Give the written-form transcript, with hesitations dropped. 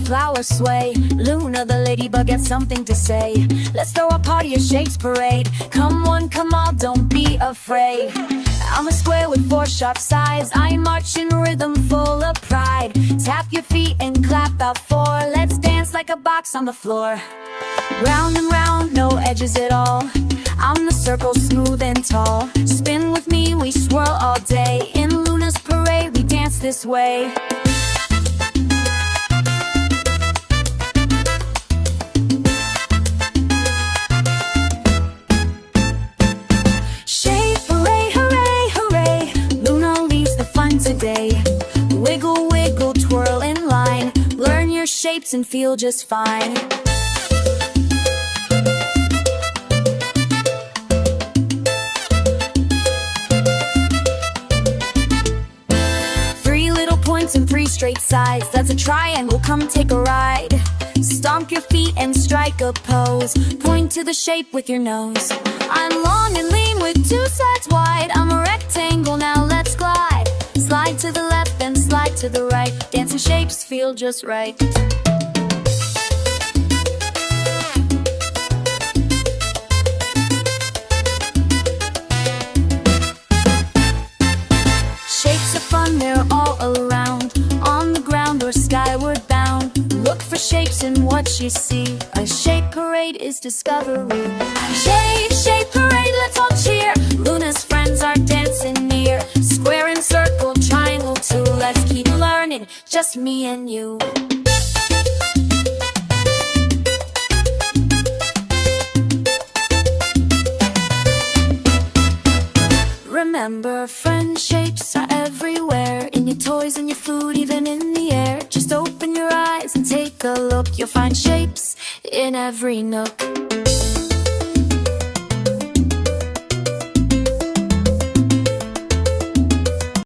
flowers sway. Luna the Ladybug has something to say. Let's throw a party, a shapes parade. Come one, come all, don't be afraid. I'm a square with 4 sharp sides. I march in rhythm full of pride. Tap your feet and clap out 4. Let's dance like a box on the floor. Round and round, no edges at all. I'm the circle, smooth and tall. Spin with me, we swirl all day. In Luna's parade, we dance this way. Shape parade, hooray, hooray. Luna leads the fun today. Wiggle, wiggle, twirl in line. Learn your shapes and feel just fine. And 3 straight sides, that's a triangle, come take a ride. Stomp your feet and strike a pose. Point to the shape with your nose. I'm long and lean with 2 sides wide. I'm a rectangle, now let's glide. Slide to the left and slide to the right. Dancing shapes feel just right. Shapes are fun, they're all around. On the ground or skyward bound. Look for shapes in what you see. A shape parade is discovery. Shape, shape parade, let's all cheer. Luna's friends are dancing near. Square and circle, triangle too. Let's keep learning, just me and you. Remember, friend shapes are everywhere. In your toys and your food, even in the air. Just open your eyes and take a look. You'll find shapes in every nook.